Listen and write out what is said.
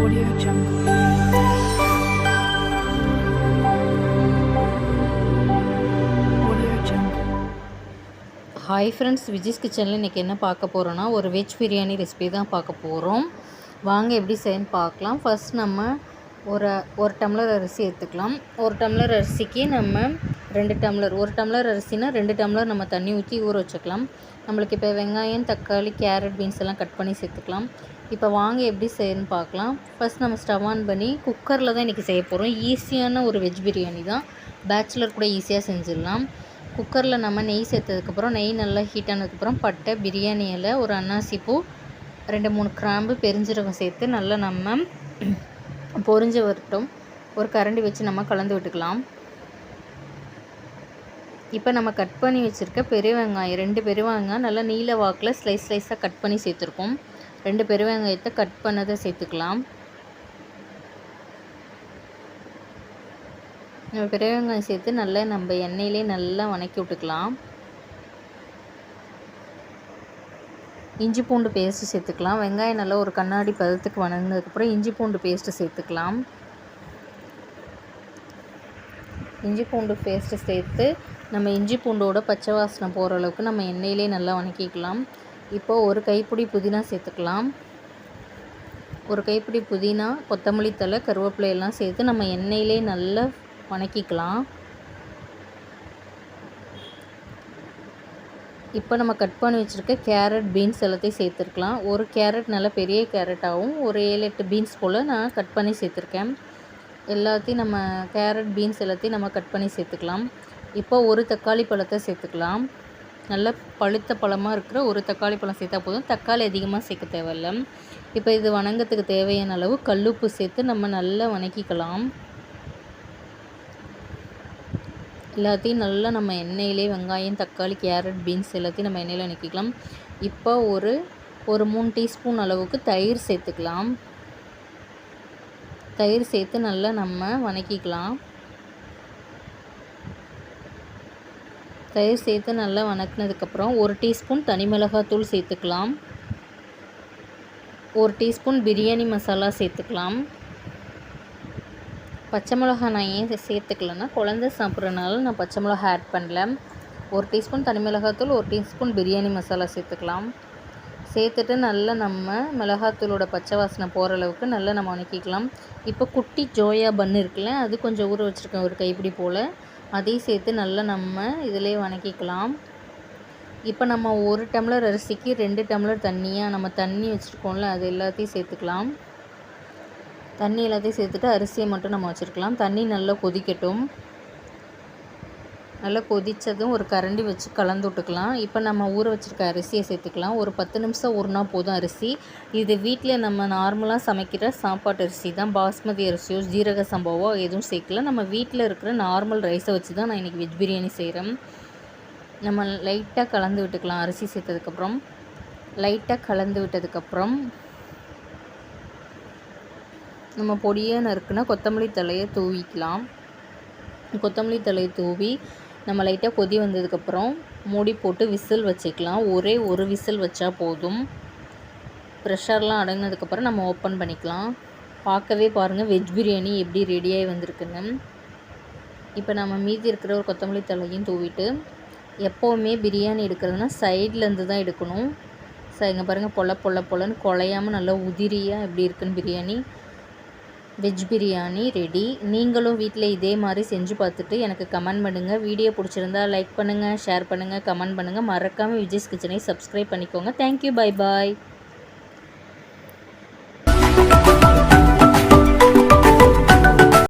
Audio Jungle. Audio Jungle. Hi friends, Viji's கிச்சனில் இன்றைக்கி என்ன பார்க்க போகிறோன்னா ஒரு வெஜ் பிரியாணி ரெசிபி தான் பார்க்க போகிறோம். வாங்க எப்படி செய்யணும்னு பார்க்கலாம். ஃபர்ஸ்ட் நம்ம ஒரு டம்ளர் அரிசி எடுத்துக்கலாம். ஒரு டம்ளர் அரிசிக்கு நம்ம 2 டம்ளர், ஒரு டம்ளர் அரிசினா 2 டம்ளர் நம்ம தண்ணி ஊற்றி ஊற வச்சுக்கலாம். நம்மளுக்கு இப்போ வெங்காயம், தக்காளி, கேரட், பீன்ஸ் எல்லாம் கட் பண்ணி சேர்த்துக்கலாம். இப்போ வாங்க எப்படி செய்யணும்னு பார்க்கலாம். ஃபர்ஸ்ட் நம்ம ஸ்டவ் ஆன் பண்ணி குக்கரில் தான் இன்றைக்கி செய்ய போகிறோம். ஈஸியான ஒரு வெஜ் பிரியாணி தான், பேச்சுலர் கூட ஈஸியாக செஞ்சிடலாம். குக்கரில் நம்ம நெய் சேர்த்ததுக்கப்புறம், நெய் நல்லா ஹீட் ஆனதுக்கப்புறம் பட்டை, பிரியாணி இலை, ஒரு அன்னாசி பூ, 2-3 கிராம்பு, பெருஞ்சீரகம் சேர்த்து நல்லா நம்ம பொரிஞ்சு வரட்டும். ஒரு கரண்டி வச்சு நம்ம கலந்து விட்டுக்கலாம். இப்போ நம்ம கட் பண்ணி வச்சுருக்க பெரிய வெங்காயம், 2 பெரிய வெங்காயம் நல்லா நீல வாக்கில் ஸ்லைஸாக கட் பண்ணி சேர்த்துருக்கோம். 2 பெரிய வெங்காயத்தை கட் பண்ணதை சேர்த்துக்கலாம். நம்ம பெரிய வெங்காயம் சேர்த்து நல்லா நம்ம எண்ணெயிலே நல்லா வணக்கி விட்டுக்கலாம். இஞ்சி பூண்டு பேஸ்ட்டு சேர்த்துக்கலாம். வெங்காயம் நல்லா ஒரு கண்ணாடி பதத்துக்கு வணங்கினதுக்கப்புறம் இஞ்சி பூண்டு பேஸ்ட்டு சேர்த்துக்கலாம். இஞ்சி பூண்டு பேஸ்ட்டு சேர்த்து நம்ம இஞ்சி பூண்டோட பச்சை வாசனை போகிற அளவுக்கு நம்ம எண்ணெயிலே நல்லா வணக்கிக்கலாம். இப்போது ஒரு கைப்பிடி புதினா சேர்த்துக்கலாம். ஒரு கைப்பிடி புதினா, கொத்தமல்லி தழை, கருவேப்பிலை எல்லாம் சேர்த்து நம்ம எண்ணெயிலே நல்லா வணக்கிக்கலாம். இப்போ நம்ம கட் பண்ணி வச்சுருக்க கேரட், பீன்ஸ் எல்லாத்தையும் சேர்த்துருக்கலாம். ஒரு கேரட் நல்லா பெரிய கேரட்டாகவும், ஒரு 7-8 பீன்ஸ் போல் நான் கட் பண்ணி சேர்த்துருக்கேன். எல்லாத்தையும் நம்ம கேரட், பீன்ஸ் எல்லாத்தையும் நம்ம கட் பண்ணி சேர்த்துக்கலாம். இப்போ ஒரு தக்காளி பழத்தை சேர்த்துக்கலாம். நல்லா பழுத்த பழமாக இருக்கிற ஒரு தக்காளி பழம் சேர்த்தா போதும், தக்காளி அதிகமாக சேர்க்க தேவையில்லை. இப்போ இது வணங்கத்துக்கு தேவையான அளவு கல்லுப்பு சேர்த்து நம்ம நல்லா வணக்கிக்கலாம். எல்லாத்தையும் நல்லா நம்ம எண்ணெயிலே வெங்காயம், தக்காளி, கேரட், பீன்ஸ் எல்லாத்தையும் நம்ம எண்ணெயில் வணக்கிக்கலாம். இப்போ ஒரு 3 டீஸ்பூன் அளவுக்கு தயிர் சேர்த்துக்கலாம். தயிர் சேர்த்து நல்லா நம்ம வணக்கிக்கலாம். தயிர் சேர்த்து நல்லா வணக்கினதுக்கப்புறம் 1 டீஸ்பூன் தனி மிளகாத்தூள் சேர்த்துக்கலாம். 1 டீஸ்பூன் பிரியாணி மசாலா சேர்த்துக்கலாம். பச்சை மிளகா நான் ஏன் சேர்த்துக்கலன்னா, குழந்தை சாப்பிட்றதுனால நான் பச்சை மிளகா ஆட் பண்ணல. 1 டீஸ்பூன் தனி மிளகாத்தூள், 1 டீஸ்பூன் பிரியாணி மசாலா சேர்த்துக்கலாம். சேர்த்துட்டு நல்லா நம்ம மிளகாத்தூளோட பச்சை வாசனை போகிற அளவுக்கு நல்லா நம்ம வணக்கிக்கலாம். இப்போ குட்டி ஜோயா பன் இருக்குல்ல, அது கொஞ்சம் ஊற வச்சுருக்கேன், ஒரு கைப்பிடி போல், அதையும் சேர்த்து நல்லா நம்ம இதிலே வணக்கிக்கலாம். இப்போ நம்ம 1 டம்ளர் அரிசிக்கு 2 டம்ளர் தண்ணியாக நம்ம தண்ணி வச்சுருக்கோம்ல, அது எல்லாத்தையும் சேர்த்துக்கலாம். தண்ணி எல்லாத்தையும் சேர்த்துட்டு அரிசியை மட்டும் நம்ம வச்சுருக்கலாம். தண்ணி நல்லா கொதிக்கட்டும். நல்லா கொதித்ததும் ஒரு கரண்டி வச்சு கலந்து விட்டுக்கலாம். இப்போ நம்ம ஊற வச்சுருக்க அரிசியை சேர்த்துக்கலாம். ஒரு 10 நிமிஷம் ஊறினா போதும் அரிசி. இது வீட்டில் நம்ம நார்மலாக சமைக்கிற சாப்பாட்டு அரிசி தான், பாஸ்மதி அரிசியோ ஜீரக சம்பாவோ எதுவும் சேர்க்கல. நம்ம வீட்டில் இருக்கிற நார்மல் ரைஸை வச்சு தான் நான் இன்றைக்கி வெஜ் பிரியாணி செய்கிறேன். நம்ம லைட்டாக கலந்து விட்டுக்கலாம். அரிசி சேர்த்ததுக்கப்புறம் லைட்டாக கலந்து விட்டதுக்கப்புறம் நம்ம பொடியாக நறுக்குனா கொத்தமல்லி தழையை தூவிக்கலாம். கொத்தமல்லி தழையை தூவி நம்ம லைட்டாக கொதி வந்ததுக்கப்புறம் மூடி போட்டு விசில் வச்சுக்கலாம். ஒரே ஒரு விசில் வச்சா போதும். ப்ரெஷர்லாம் அடங்கினதுக்கப்புறம் நம்ம ஓப்பன் பண்ணிக்கலாம். பார்க்கவே பாருங்கள் வெஜ் பிரியாணி எப்படி ரெடியாகி வந்திருக்குன்னு. இப்போ நம்ம மீதி இருக்கிற ஒரு கொத்தமல்லி தழையும் தூவிட்டு, எப்போவுமே பிரியாணி எடுக்கிறதுனா சைட்லேருந்து தான் எடுக்கணும். இங்கே பாருங்கள், பொல்லன்னு குழையாமல் நல்லா உதிரியாக எப்படி இருக்குன்னு பிரியாணி. Veg biryani ready. நீங்களும் வீட்டில் இதே மாதிரி செஞ்சு பார்த்துட்டு எனக்கு கமெண்ட் பண்ணுங்கள். வீடியோ பிடிச்சிருந்தா லைக் பண்ணுங்கள், ஷேர் பண்ணுங்கள், கமெண்ட் பண்ணுங்கள். மறக்காமல் விஜிஸ் கிச்சனை சப்ஸ்கிரைப் பண்ணிக்கோங்க. Thank you, bye bye.